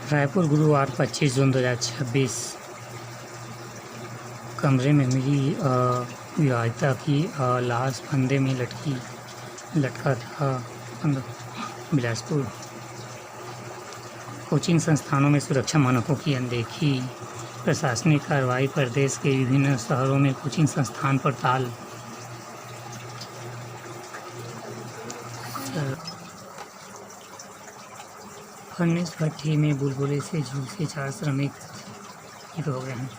रायपुर गुरुवार 25 जून 2026। कमरे में मिली विवाहिता की लाश फंदे में लटका था। बिलासपुर। कोचिंग संस्थानों में सुरक्षा मानकों की अनदेखी, प्रशासनिक कार्रवाई पर देश के विभिन्न शहरों में कोचिंग संस्थान पर ताल। फर्नेस भट्टी में बुलबुले से झुलसे 4 श्रमिक हो गए हैं।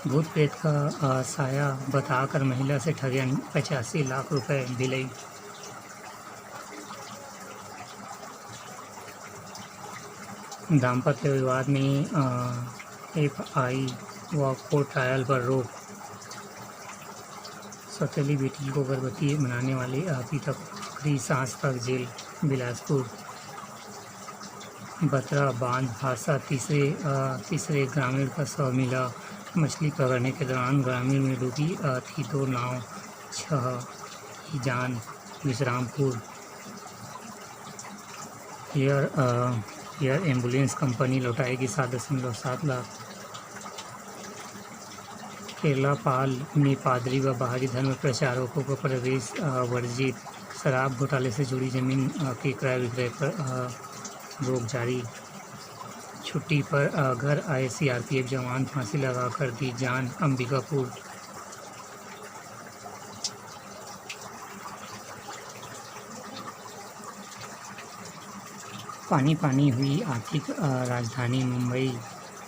भूत प्रेत का साया बताकर महिला से ठगे 85 लाख रुपए भिलई। दाम्पत्य विवाद में FI व कोर्ट ट्रायल पर रोक। सौतेली बेटी को गर्भवती बनाने वाले पिता को आखिरी सांस तक जेल। बिलासपुर। बतरा बांध हादसा, तीसरे ग्रामीण का शव मिला। मछली पकड़ने के दौरान ग्रामीण में डूबी थी 2 नाव, 6 की जान। विश्रामपुर। एयर एम्बुलेंस कंपनी लौटाएगी 7.7 लाख। केरला पाल में पादरी व बाहरी धर्म प्रचारकों को प्रवेश वर्जित। शराब घोटाले से जुड़ी जमीन के क्रय विक्रय पर रोक जारी। छुट्टी पर घर आए CRPF जवान फांसी लगाकर दी जान। अंबिकापुर। पानी हुई आर्थिक राजधानी मुंबई।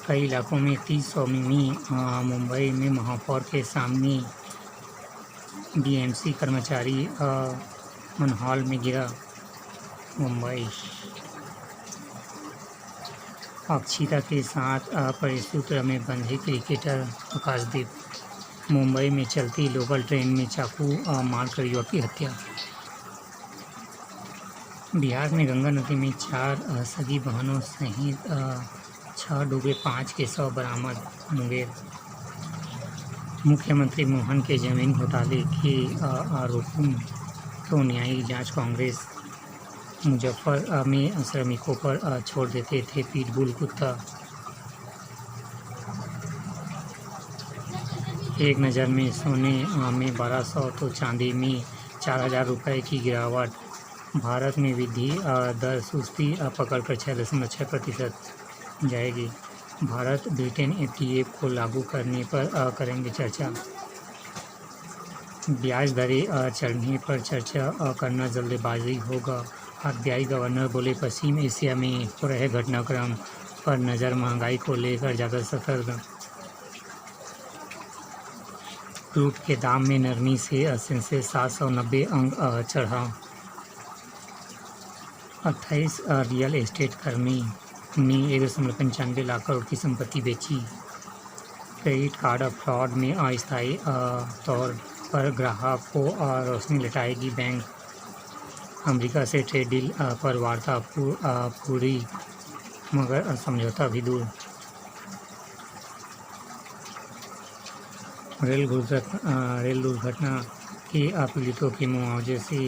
कई इलाकों में 30वीं मुंबई में महापौर के सामने BMC कर्मचारी मनहॉल में गिरा। मुंबई। अक्षिता के साथ परिसूत्र में बंधे क्रिकेटर आकाशदीप। मुंबई में चलती लोकल ट्रेन में चाकू मारकर युवक की हत्या। बिहार में गंगा नदी में 4 सगी बहनों सहित 6 डूबे, 5 के शव बरामद। मुंगेर। मुख्यमंत्री मोहन के जमीन घोटाले के आरोपों को न्यायिक जांच कांग्रेस। मुजफ्फर में श्रमिकों पर छोड़ देते थे पिटबुल कुत्ता। एक नज़र में सोने में 1200 तो चांदी में 4000 रुपये की गिरावट। भारत में वृद्धि दर सुस्ती पकड़कर 6.6% जाएगी। भारत ब्रिटेन FTA को लागू करने पर करेंगे चर्चा। ब्याज दरें चढ़ने पर चर्चा करना जल्दबाजी होगा। RBI गवर्नर बोले पश्चिम एशिया में हो रहे घटनाक्रम पर नज़र, महंगाई को लेकर ज़्यादा सतर्क। क्रूड के दाम में नरमी से सेंसेक्स 790 अंक चढ़ा। 28 रियल एस्टेट कर्मी ने 1.95 लाख करोड़ की संपत्ति बेची। क्रेडिट कार्ड फ्रॉड में अस्थायी तौर पर ग्राहक को रोशनी लटाएगी बैंक। अमेरिका से ट्रेड डील पर वार्ता पूरी मगर समझौता भी दूर। रेल दुर्घटना के पीड़ितों के मुआवजे से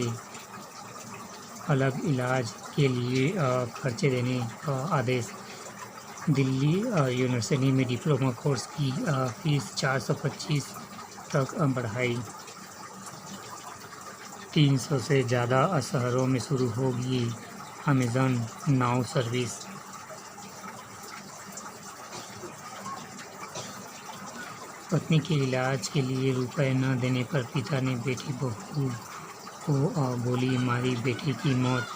अलग इलाज के लिए खर्चे देने का आदेश। दिल्ली यूनिवर्सिटी में डिप्लोमा कोर्स की फीस 425 तक बढ़ाई। 300 से ज़्यादा शहरों में शुरू होगी अमेज़न नाउ सर्विस। पत्नी के इलाज के लिए रुपए न देने पर पिता ने बेटी बहू को गोली मारी, बेटी की मौत।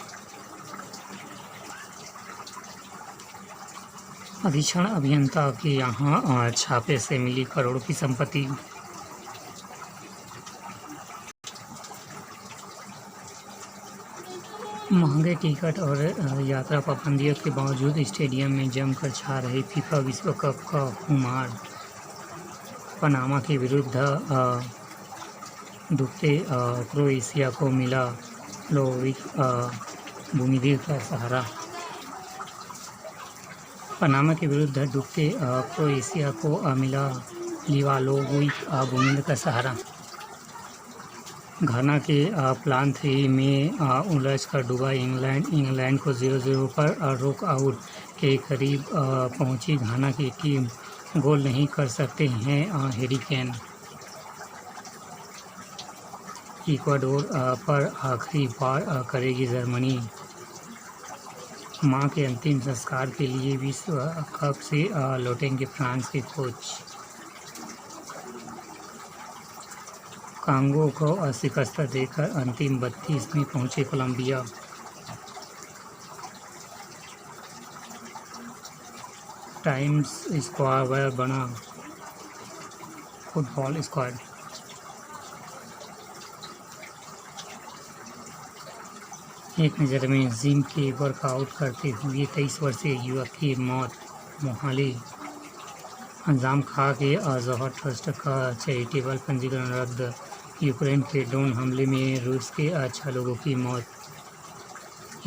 अधीक्षण अभियंता के यहाँ छापे से मिली करोड़ों की संपत्ति। महंगे टिकट और यात्रा पाबंदियों के बावजूद स्टेडियम में जमकर छा रही फीफा विश्व कप का खुमार। पनामा के विरुद्ध डूबते क्रोएशिया को मिला लोविक भूमिदेव का सहारा। पनामा के विरुद्ध डूबते क्रोएशिया को मिला लिवालोविक भूमिदेव का सहारा। घाना के प्लान 3 में उलझ कर डूबा इंग्लैंड को 0-0 पर रोक आउट। के करीब पहुंची घाना की टीम। गोल नहीं कर सकते हैं हैरी केन। इक्वाडोर पर आखिरी वार करेगी जर्मनी। मां के अंतिम संस्कार के लिए विश्व कप से लौटेंगे फ्रांस के कोच। कांगो को शिकस्त देकर अंतिम 32 में पहुंचे कोलंबिया। टाइम्स स्क्वायर बना फुटबॉल स्क्वाड। एक नज़र में जिम के वर्कआउट करते हुए 23 वर्षीय युवक की मौत। मोहाली। अंजाम खा के जौहर ट्रस्ट का चैरिटेबल पंजीकरण रद्द। यूक्रेन के ड्रोन हमले में रूस के 6 लोगों की मौत।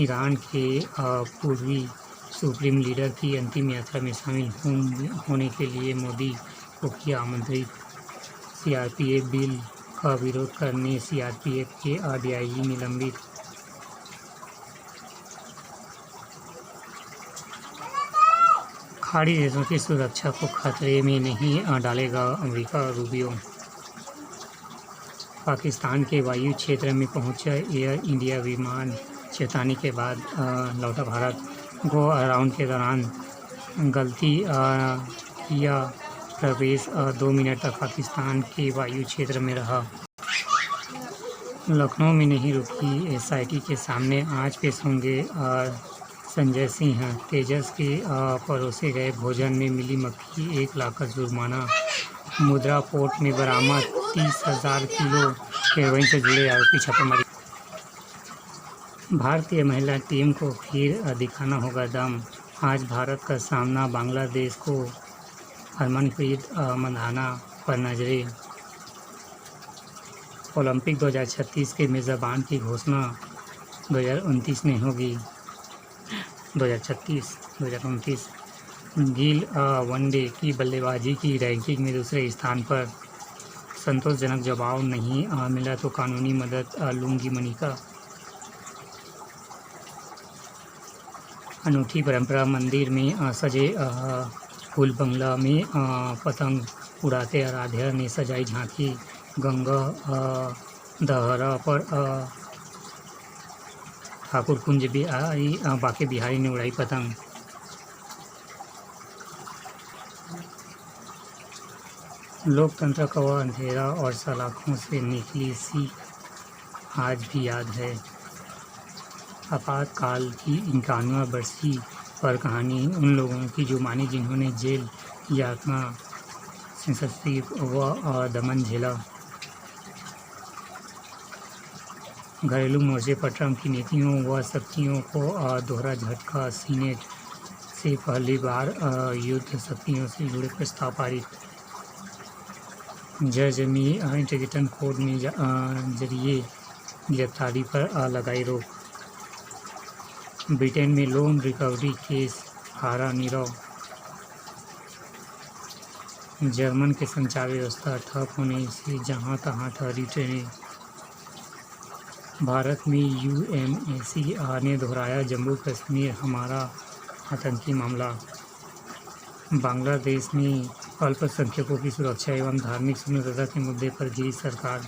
ईरान के पूर्वी सुप्रीम लीडर की अंतिम यात्रा में शामिल होने के लिए मोदी को किया आमंत्रित। सीआरपीएफ बिल का विरोध करने सीआरपीएफ के डीआईजी निलंबित। खाड़ी देशों की सुरक्षा को खतरे में नहीं डालेगा अमेरिका। रूबियो। पाकिस्तान के वायु क्षेत्र में पहुंचा एयर इंडिया विमान, चेतावनी के बाद लौटा भारत। गो अराउंड के दौरान गलती किया प्रवेश, 2 मिनट तक पाकिस्तान के वायु क्षेत्र में रहा। लखनऊ में नहीं रुकी एसआईटी के सामने, आज पेश होंगे संजय सिंह। तेजस के परोसे गए भोजन में मिली मक्खी, 1 लाख का जुर्माना। मुद्रा पोर्ट में बरामद 30,000 किलो हेरोइन से जुड़े आरोपी छापेमारी। भारतीय महिला टीम को फिर दिखाना होगा दम, आज भारत का सामना बांग्लादेश को। हरमनप्रीत मंधाना पर नजरें। ओलंपिक 2036 के मेज़बान की घोषणा 2029 में होगी। 2029। गिल वनडे की बल्लेबाजी की रैंकिंग में दूसरे स्थान पर। संतोषजनक जवाब नहीं मिला तो कानूनी मदद लूंगी मनिका। अनूठी परंपरा, मंदिर में सजे फूल बंगला में पतंग उड़ाते आराध्या ने सजाई झांकी। गंगा दहरा पर ठाकुर कुंज बिहारी बाके बिहारी ने उड़ाई पतंग। लोकतंत्र का वह अंधेरा और सलाखों से निकली सीख आज भी याद है। आपातकाल की 91वां बरसी पर कहानी उन लोगों की जो मानी जिन्होंने जेल, यातना, सेंसरशिप व दमन झेला। घरेलू मोर्चे पर ट्रंप की नीतियों व शक्तियों को दोहरा झटका। सीनेट से पहली बार युद्ध शक्तियों से जुड़े प्रस्ताव पारित। जज में इंटीग्रेटेड कोड में जरिए गिरफ्तारी पर लगाई रोक। ब्रिटेन में लोन रिकवरी केस हारा नीरव। जर्मन के संचार व्यवस्था ठप होने से जहां तहां ठहरी ट्रेनें। भारत में यूएनएचसीआर ने दोहराया जम्मू कश्मीर हमारा आतंकी मामला। बांग्लादेश में अल्पसंख्यकों की सुरक्षा एवं धार्मिक स्वतंत्रता के मुद्दे पर गिरी सरकार।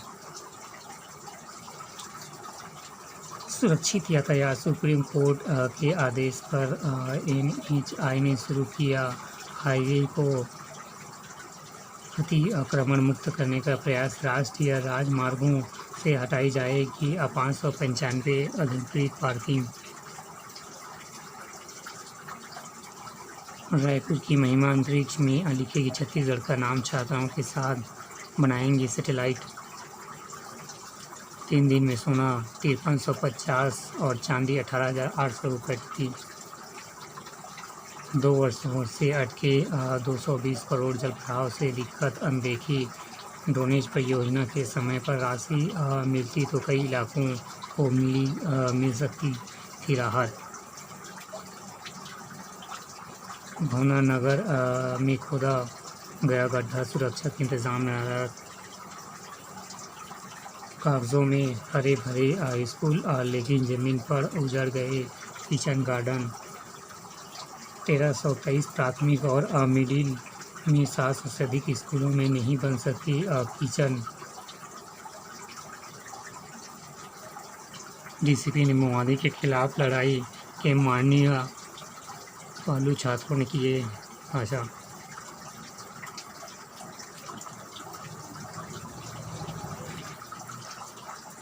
सुरक्षित यातायात, सुप्रीम कोर्ट के आदेश पर एनएचआई ने शुरू किया हाईवे को अतिक्रमण मुक्त करने का प्रयास। राष्ट्रीय राजमार्गों से हटाई जाएगी 595 अधिकृत पार्किंग। रायपुर की महिमा अंतरिक्ष में लिखेगी छत्तीसगढ़ का नाम, छात्राओं के साथ बनाएंगे सैटेलाइट। 3 दिन में सोना 5350 और चांदी 18,800 रुपये थी। 2 वर्षों से अटके 220 करोड़ जल भराव से दिक्कत अनदेखी। ड्रोनेज परियोजना के समय पर राशि मिलती तो कई इलाकों को मिल सकती थी राहत। भवना नगर में खोदा गया गड्ढा, सुरक्षा के इंतजाम में। कागजों में हरे भरे स्कूल लेकिन जमीन पर उजड़ गए किचन गार्डन। 1323 प्राथमिक और मिडिल में 700 से अधिक स्कूलों में नहीं बन सकी किचन। डीसीपी ने माओवादी के खिलाफ लड़ाई के माननीय पहलू छात्रों ने किए भाषा।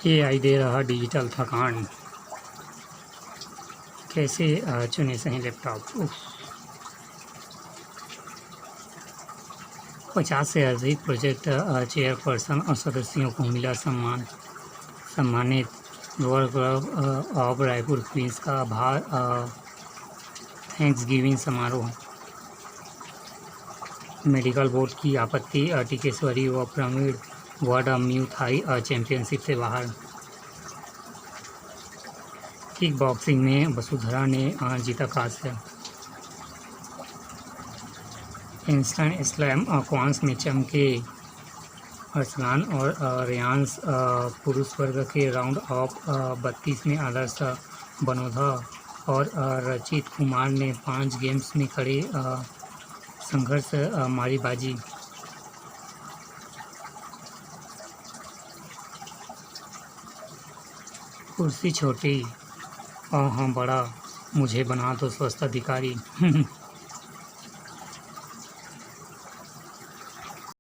AI दे रहा डिजिटल थकान, कैसे चुने सही लैपटॉप। 50 से अधिक प्रोजेक्ट चेयरपर्सन और सदस्यों को मिला सम्मानित। Lower club of Raipur queens का आभार थैंक्सगिविंग समारोह। मेडिकल बोर्ड की आपत्ति, टिकेश्वरी व Praveen world muay Thai championship से बाहर। किक बॉक्सिंग में वसुंधरा ने जीता कांस्य। इंस्टेंट स्लैम क्वांस में चमके अरसलान और रेयांश। पुरुष वर्ग के राउंड ऑफ 32 में आदर्श बनोधा और रचित कुमार ने 5 गेम्स में करे संघर्ष मारी बाजी। कुर्सी छोटी हाँ बड़ा, मुझे बना दो स्वस्थ अधिकारी।